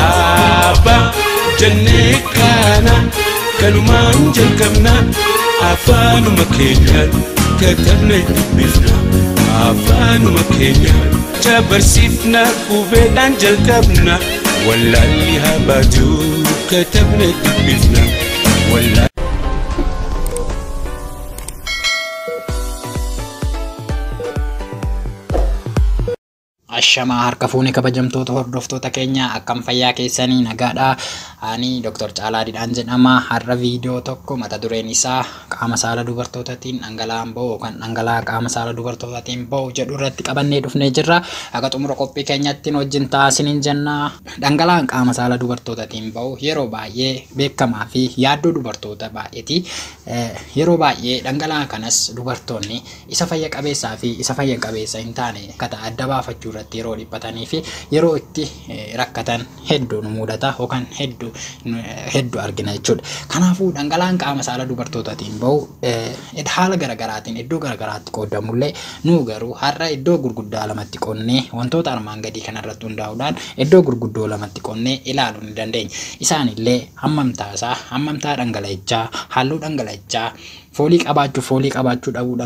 Aba jennee kana kanumaan jalqabna afaanuma keenyaan katabnee dubbifna afaanuma keenyaan jabarsiifna qubeedhaan jalqabna wallaalli haa baatu katabnee dubbifna wallaalli. Ashama harka fuuni kabajamtoota hordoftoota keenya akkam fayyaa keessanii nagaadha. Ani Dr. Caalaa Didhaan jedhama. Har'a viidiyoo tokko mata dureen isaa qaama saala dubartootaatiin dhangala'aan ba'u kan dhangala'aa qaama saala dubartootaatiin ba'u jedhu irratti qabannee dhufnee jirra. Akka xumura qophii keenyatti wajjin taasiniin jenna. Dhangala'aan qaama saala dubartootaatiin ba'u yeroo baay'ee beekamaa fi yaaddoo dubartoota baay'eeti. Yeroo baay'ee dhangala'aa kanas dubartoonni isa fayya qabeessaa fi isa fayya qabeessa hin taane akka adda baafachuu irratti yeroo dhiphatanii fi yeroo itti rakkatan hedduu nu mudata yookaan hedduu argina jechuudha. Kanaafuu dhangala'aan qaama saala dubartootaatiin ba'u haala garaagaraatiin iddoo garaagaraatti qoodamullee nu garuu har'a iddoo gurguddaa lamatti qonnee wantoota armaan gadii kanarratti hundaa'uudhaan iddoo gurguddoo lamatti qonnee ilaaluu ni dandeenya. Isaanillee hammamtaa dhangala'ichaa, halluu dhangala'ichaa, foolii qabaachuu dhabuu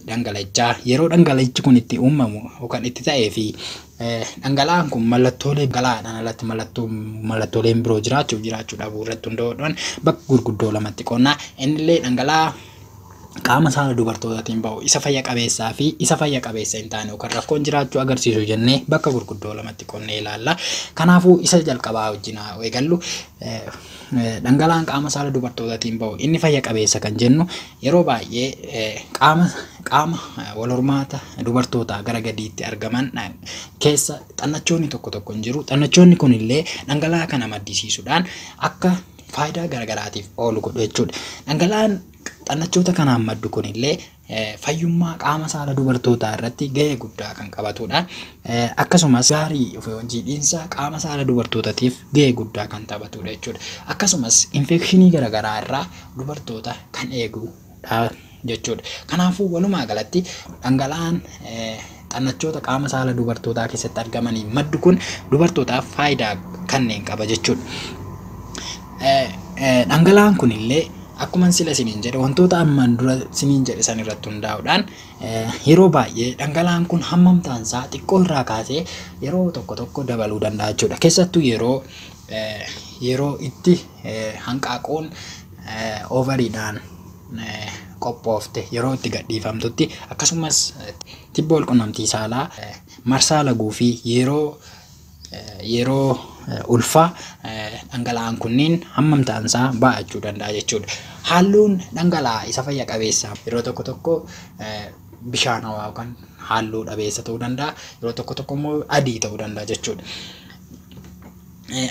dhangala'ichaa, yeroo dhangala'ichi kun itti uumamu yookaan itti ta'ee fi dhangala'aan kun mallattoolee galaadhaan alatti mallattooleen biroo jiraachuu dhabuu irratti hundaa'uudhaan bakka gurguddoo lamatti qonnaa. Innillee dhangala'aa qaama saala dubartootaatiin ba'u isa fayya qabeessaa fi isa fayya qabeessa hin taane yookaan rakkoon jiraachuu agarsiisu jennee bakka gurguddoo lamatti qonnee ilaalla. Kanaafuu isa jalqabaa wajjin eegallu. Dhangala'aan qaama saala dubartootaatiin ba'u inni fayya qabeessa kan jennu yeroo baay'ee qaama wal hormaata dubartootaa gara gadiitti argaman keessa xannachoonni tokko hin jiru. Xannachoonni kunillee dhangala'aa kana maddisiisuudhaan akka faayidaa garaagaraatiif oolu godhu jechuudha. Dhangala'aan xannachoota kanaan maddu kunillee fayyummaa qaama saala dubartootaa irratti gahee guddaa kan qabatudha. Akkasumas gaarii jiidhinsa qaama saala dubartootaatiif gahee guddaa kan taphatudha jechuudha. Akkasumas infekshinii garaagaraa irraa dubartoota kan eegudha jechuudha. Kanaafuu walumaa galatti dhangala'aan xannachoota qaama saala dubartootaa keessatti argamanii maddu kun dubartootaaf faayidaa kanneen qaba jechuudha. Dhangala'aan kunillee akkuma sila siniin jedhe wantoota ammaan dura siniin jedhe san irratti hundaa'uudhaan yeroo baay'ee dhangala'aan kun hammamtaan isaa xiqqoo irraa kaasee yeroo tokko dabaluu danda'a jechuudha. Keessattuu yeroo itti hanqaaquun ovariidhaan qophoofte yeroo itti gadhiifamtutti akkasumas tibba walqunnamtii saalaa marsaa laguu fi yeroo ulfaa dhangala'aan kunniin hammamtaan isaa baachuu danda'a jechuudha. Halluun dhangala'aa isa fayya qabeessaa yeroo tokko bishaanawaa yookaan halluu dhabeessa ta'uu danda'a. Yeroo tokko immoo adii ta'uu danda'a jechuudha.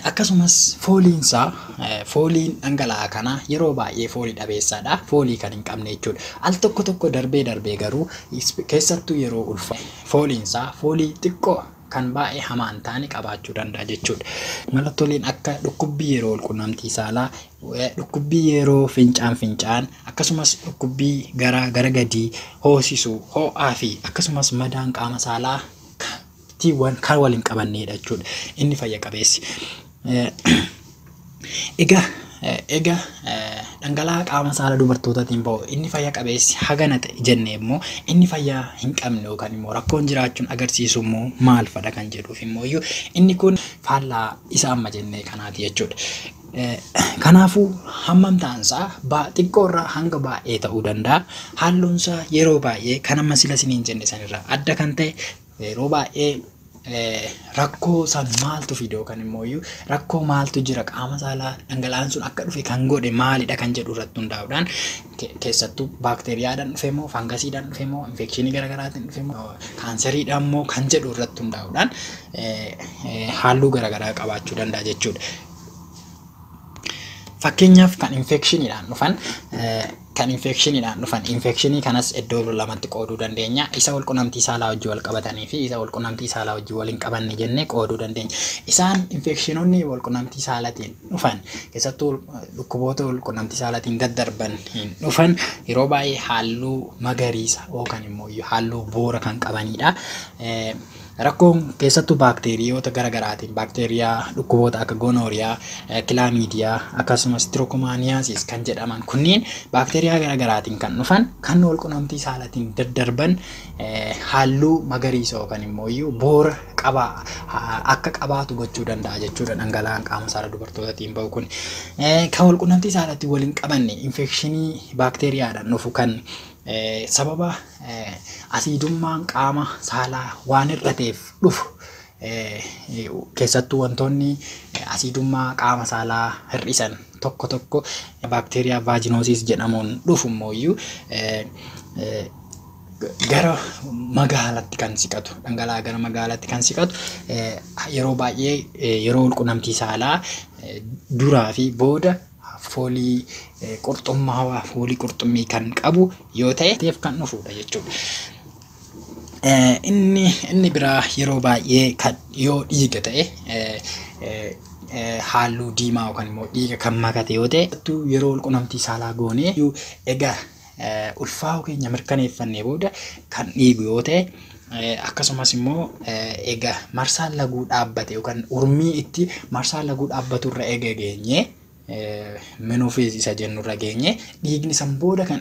Akkasumas fooliin dhangala'aa kana yeroo baay'ee foolii dhabeessaadha. Foolii kan hin qabne jechuudha. Al tokko darbee garuu keessattuu yeroo ulfaa fooliinsaa foolii xiqqoo kan baay'ee hamaa hin taane qabaachuu danda'a jechuudha. Mallattooleen akka dhukkubbii yeroo walqunnamtii saalaa, dhukkubbii yeroo fincaan akkasumas dhukkubbii gara gadii, hoosisuu, ho'aa fi akkasumas madaan qaama saalaa kan waliin qabannedha jechuudha. Inni fayya qabeessi. Egaa dhangala'aa qaama saala dubartootaatiin ba'u inni fayya qabeessi hagana ta'e jennee immoo inni fayyaa hin qabne yookaan immoo rakkoon jiraachuun agarsiisu immoo maal fadha kan jedhuuf immoo inni kun faallaa isa amma jennee kanaati jechuudha. Kanaafuu hammamtaan isaa xiqqoo irraa hanga baay'ee ta'uu danda'a. Halluun isaa yeroo baay'ee kan amma sila siniin jenne sanirraa adda kan ta'e yeroo baay'ee rakkoo san maaltu fidoo kan immoo rakkoo maaltu jira qaama saalaa dhangala'aan sun akka dhufe kan godhe maalidha kan jedhu irratti hundaa'uudhaan keessattuu baakteeriyaadhaan dhufe moo fangasiidhaan dhufe moo infekshinii garaagaraatiin dhufe moo kaanseriidhaan moo kan jedhu irratti hundaa'uudhaan halluu garaagaraa qabaachuu danda'a jechuudha. Fakkeenyaaf kan infekshiniidhaan dhufan infekshinii kanas iddoo lamatti qooduu dandeenya. Isa walqunnamtii saalaa wajjin wal qabatanii fi isa walqunnamtii saalaa wajjin wal hin qabanne jennee qooduu dandeenya. Isaan infekshinoonni walqunnamtii saalaatiin dhufan keessattuu dhukkuboota walqunnamtii saalaatiin daddarban dhufan yeroo baay'ee halluu magariisa yookaan immoo halluu boora kan qabanidha. Rakkoon keessattuu baakteeriyoota garaagaraatiin baakteeriyaa dhukkuboota akka gonooriyaa, kilaamiidiyaa akkasumas tirookomaaniyaasis kan jedhaman kunniin baakteeriyaa garaagaraatiin kan dhufan kan walqunnamtii saalatiin daddarban halluu magariisa yookaan immoo boora qaba akka qabaatu gochuu danda'a jechuudha. Dhangala'aan qaama saala dubartootaatiin bahu kun kan walqunnamtii saalaatiin waliin qabanne infekshinii baakteeriyaadhaan dhufu kan sababa asiidummaan qaama saalaa waan hir'ateef dhufu keessattuu wantoonni asiidummaa qaama saalaa hir'isan tokko baakteeriyaa vaajinoosis jedhamuun dhufu immoo gara magaalaatti kan siqatu, dhangala'aa gara magaalaatti kan siqatu yeroo baay'ee yeroo walqunnamtii saalaa duraa fi booda foolii qurxummaa foolii qurxummii kan qabu yoo ta'e kan dhufudha jechuudha. Inni biraa yeroo baay'ee kan yoo dhiiga ta'e halluu diimaa yookaan immoo dhiiga kan makate yoo ta'e yeroo walqunnamtii saalaa goonee egaa ulfaa'uu keenya mirkaneeffannee booda kan dhiigu yoo ta'e akkasumas immoo egaa marsaan laguu dhaabbate yookaan urmii itti marsaan laguu dhaabbatu irra eega geenye menopause isa jennurra geenye dhiigni san booda kan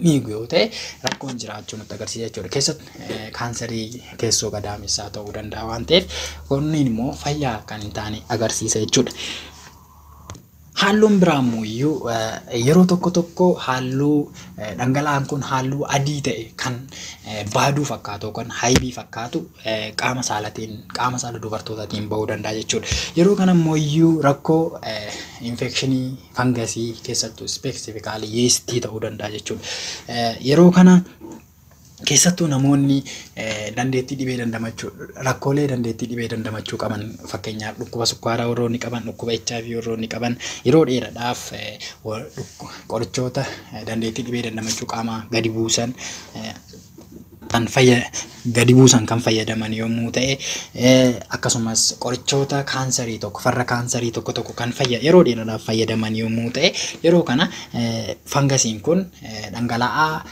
dhiigu yoo ta'e rakkoon jiraachuu nutti agarsiisa jechuudha. Keessatti kaanserii keessoo gadaamessaa ta'uu danda'a waan ta'eef kunniin immoo fayyaa kan hin taane agarsiisa jechuudha. Halluun biraammoo yeroo tokko halluu dhangala'aan kun halluu adii ta'e kan baaduu fakkaatu yookaan haybii fakkaatu qaama saala dubartootaatiin bahuu danda'a jechuudha. Yeroo kana immoo rakkoo infekshinii fangasii keessattuu specifically yeastii ta'uu danda'a jechuudha. Yeroo kana keessattuu namoonni dandeettii dhibee dandamachuu rakkoolee dandeettii dhibee dandamachuu qaban fakkeenyaaf dhukkuba sukkaaraa warroo ni qaban dhukkuba HIV warroo ni qaban yeroo dheeraadhaaf qorichoota dandeettii dhibee dandamachuu qaama gadi buusan kan fayyadaman yommuu ta'e akkasumas qorichoota kaanserii farra kaanserii tokko kan yeroo dheeraadhaaf fayyadaman yommuu ta'e yeroo kana fangasiin kun dhangala'aa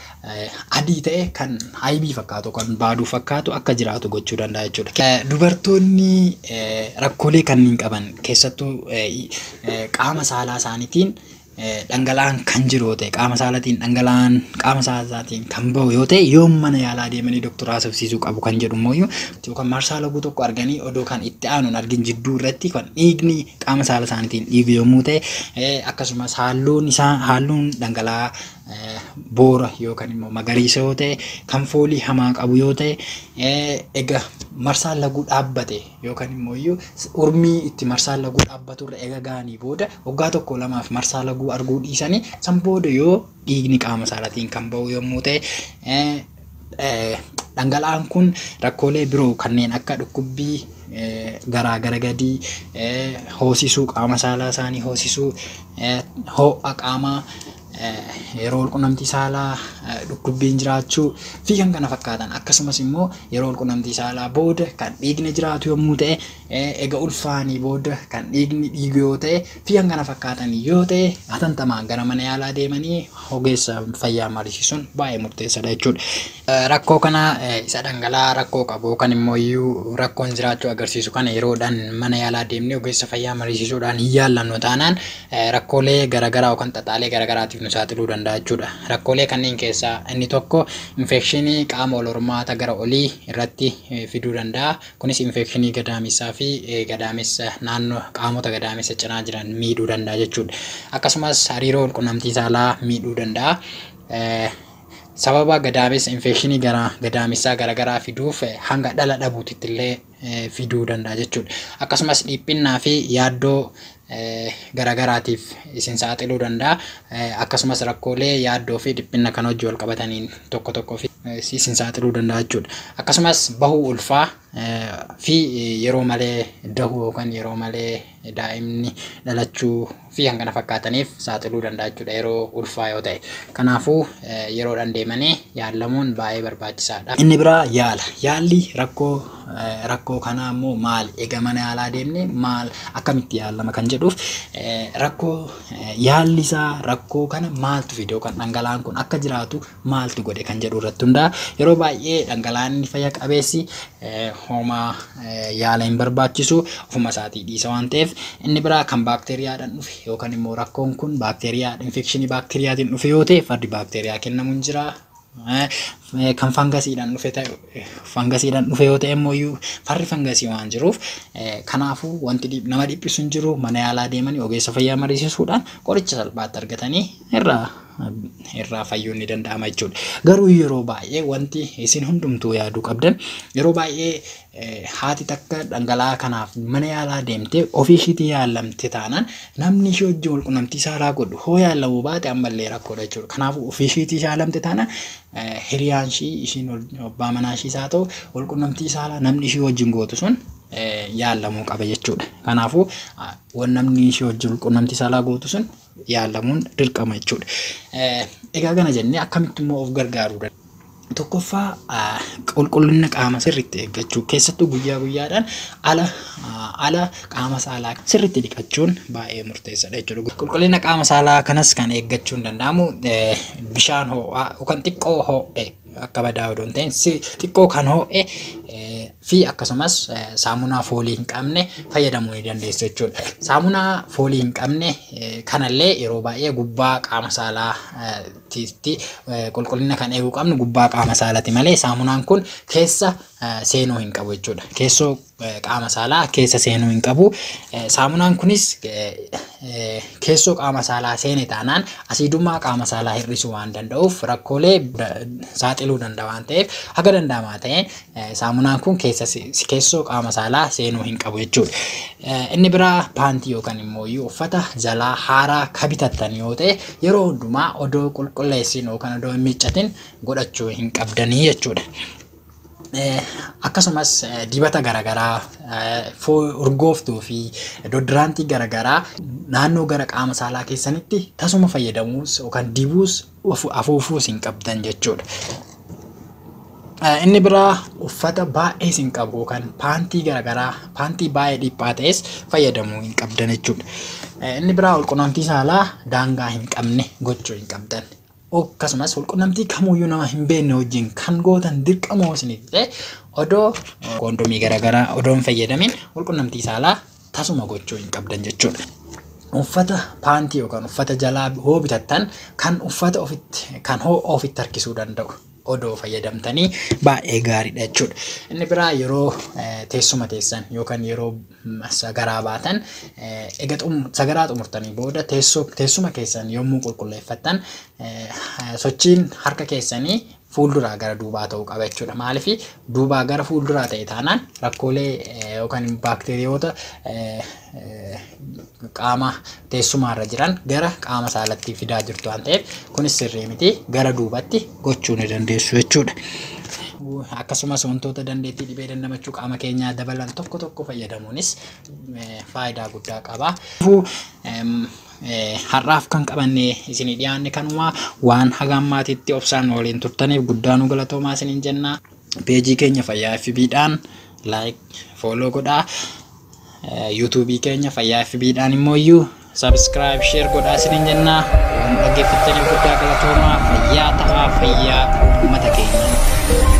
adii ta'e kan haybii fakkaatu kan baaduu fakkaatu akka jiraatu gochuu danda'a jechuudha. Dubartoonni rakkoolee kanneen qaban keessattuu qaama saalaa isaaniitiin dhangala'aan kan jiru yoo ta'e qaama saalaatiin dhangala'aan qaama saalaatiin kan bahu yoo ta'e yoom mana yaalaa deemanii doktora haasofsiisuu qabu kan jedhu immoo yookaan marsaa laguu tokko arganii odoo kan itti aanuun argin jidduu irratti kan dhiigni qaama saala isaaniitiin dhiigu yommuu ta'e akkasumas halluun dhangala'aa boora yookaan immoo magariisa yoo ta'e kan foolii hamaa qabu yoo ta'e egaa marsaan laguu dhaabbate yookaan immoo urmii itti marsaan laguu dhaabbatu irra eega gaanii booda waggaa tokko lamaaf marsaa laguu arguu dhiisanii san booda yoo dhiigni qaama saalaatiin kan bahu yommuu ta'e dhangala'aan kun rakkoolee biroo kanneen akka dhukkubbii garaa gadii hoosisuu qaama saalaa isaanii hoosisuu ho'a qaamaa yeroo walqunnamtii saalaa dhukkubbiin jiraachuu fi kan kana fakkaatan akkasumas immoo yeroo walqunnamtii saalaa booda kan dhiigni jiraatu yommuu ta'e ega ulfaanii booda kan dhiigni dhiigu yoo ta'e fi kan kana fakkaatan yoo ta'e hatantamaan gara mana yaalaa deemanii ogeessa fayyaa mariisisuun baay'ee murteessaadha jechuudha. Rakkoo kana isa dhangala'aa rakkoo qabu kan immoo rakkoon jiraachuu agarsiisu kana yeroodhaan mana yaalaa deemnee ogeessa fayyaa mariisisuudhaan hin yaallannu taanaan rakkoolee garaagaraa yookaan xaxaalee garaagaraatiif nu saaxiluu danda'a jechuudha. Rakkoolee kanneen keessaa inni tokko infekshinii qaama ol hormaata gara olii irratti fiduu danda'a. Kunis infekshinii gadaamessaa fi gadaamessa naannoo qaamota gadaamessa cinaa jiran miidhuu danda'a jechuudha. Akkasumas hariiroo walqunnamtii saalaa miidhuu danda'a. Sababa gadaamessa infekshinii gadaamessaa garaagaraa fiduuf hanga dhala dhabuutitti illee fiduu danda'a jechuudha. Akkasumas dhiphinnaa fi yaaddoo garaagaraatiif isin saaxiluu danda'a. Akkasumas rakkoolee yaaddoo fi dhiphinna kan hojii wal qabataniin tokko isin saaxiluu danda'a jechuudha. Akkasumas bahuu ulfaa fi yeroo malee dahuu yookaan yeroo malee daa'imni dhalachuu fi kan kana fakkaataniif saaxiluu danda'a jechuudha yeroo ulfaa yoo ta'e. Kanaafuu yeroodhaan deemanii yaalamuun baay'ee barbaachisaadha. Inni biraa yaalli rakkoo kanaa immoo maali? Egaa mana yaalaa deemnee maal akkamitti yaalama kan jedhu jedhuuf rakkoo yaalli isaa rakkoo kana maaltu fide yookaan dhangala'aan kun akka jiraatu maaltu godhe kan jedhu irratti hundaa'a. Yeroo baay'ee dhangala'aan fayya qabeessi homaa yaala hin barbaachisu ofuma isaatii dhiisa waan ta'eef inni biraa kan baakteeriyaadhaan dhufe yookaan immoo rakkoon kun baakteeriyaa infekshinii baakteeriyaatiin dhufe yoo ta'e fardi baakteeriyaa kennamu hin jira. Kan fangasiidhaan dhufe yoo ta'e immoo farri fangasii waan jiruuf kanaafuu wanti nama dhiphisu hin jiru. Mana yaalaa deemanii ogeessa fayyaa mariisisuudhaan qoricha salphaatti argatanii irraa fayyuun ni danda'ama jechuudha. Garuu yeroo baay'ee wanti isin hundumtuu yaaduu qabdan yeroo baay'ee haati takka dhangala'aa kanaaf mana yaalaa deemtee ofii ishiitii yaalamte taanaan namni ishee wajjin walqunnamtii saalaa godhu hoo yaalamuu baate ammallee rakkoodha jechuudha. Kanaafuu ofii ishiitii yaalamte taanaan hiriyaan ishii ishiin abbaa manaa ishiis haa ta'u walqunnamtii saalaa namni ishee wajjin gootu sun yaalamuu qaba jechuudha. Kanaafuu waan namni ishee wajjin walqunnamtii saalaa gootu sun yaalamuun dirqama jechuudha. Egaa kana jennee akkamitti immoo of gargaaruu danda'a? Tokkoffaa qulqullina qaama sirriitti eeggachuu keessattuu guyyaa guyyaadhaan ala qaama saalaa sirriitti dhiqachuun baay'ee murteessaadha jechuudha. Qulqullina qaama saalaa kanas kan eeggachuun danda'amu bishaan ho'aa yookaan xiqqoo ho'e akka badaa odoo hin ta'in xiqqoo kan ho'e fi akkasumas saamunaa foolii hin qabne fayyadamuu ni dandeessu jechuudha. Saamunaa foolii hin qabne kanallee yeroo baay'ee gubbaa qaama saalaatti qulqullina kan eeguu qabnu gubbaa qaama saalaati malee saamunaan kun keessa seenuu hin qabu jechuudha. Keessoo qaama saalaa keessa seenuu hin qabu. Saamunaan kunis keessoo qaama saalaa seene taanaan asiidummaa qaama saalaa hir'isuu waan danda'uuf rakkoolee saaxiluu danda'a waan ta'eef haga danda'amaa ta'een saamunaan kun keessoo qaama saalaa seenuu hin qabu jechuudha. Inni biraa paantii yookaan immoo uffata jalaa haaraa ka bitattan yoo ta'e yeroo hundumaa odoo qulqulleessin yookaan odoo hin miiccatin godhachuu hin qabdanii jechuudha. Akkasumas dibata garaagaraa urgooftuu fi doodiraantii garaagaraa naannoo gara qaama saalaa keessanitti tasuma fayyadamuus yookaan dibuus afuufuus hin qabdan jechuudha. Inni biraa uffata baay'ee hin qabu yookaan paantii garaagaraa paantii baay'ee dhiphaa ta'es fayyadamuu hin qabdan jechuudha. Inni biraa walqunnamtii saalaa daangaa hin qabne gochuu hin qabdan. Akkasumas walqunnamtii kamuyyuu nama hin beekne wajjin kan gootan dirqamoo isinitti ta'e odoo koondomii garaagaraa odoo hin fayyadamin walqunnamtii saalaa tasuma gochuu hin qabdan jechuudha. Uffata paantii yookaan uffata jalaa hoo bitattan kan uffata ofitti harkisuu danda'u odoo fayyadamtanii baay'ee gaariidha jechuudha. Inni biraa yeroo teessuma teessan yookaan yeroo sagaraa baatan sagaraa xumurtanii booda teessuma keessan yommuu qulqulleeffattan sochiin harka keessanii fuulduraa gara duubaa ta'uu qaba jechuudha. Maaliif duubaa gara fuulduraa ta'e taanaan rakkoolee yookaan baakteeriyoota qaama teessumaarra jiran gara qaama saalaatti fidaa jirtu waan ta'eef kunis sirrii miti gara duubatti gochuu ni dandeessu jechuudha. Akkasumas wantoota dandeettii dhibee dandamachuu qaama keenyaa dabalan tokko fayyadamuunis faayidaa guddaa qaba. Har'aaf kan qabanne isinii dhiyaanne kanuma waan haga ammaatitti obsaan waliin turtaniif guddaa nu galatoomaa isiniin jenna. Peejii keenya Fayyaa FB'dhaan like follow godhaa. YouTube keenya Fayyaa FB'dhaan immoo subscribe share godhaa isiniin jenna. Waan dhaggeeffattaniif guddaa galatoomaa. Fayyaa ta'aa fayyaa uummata keenya.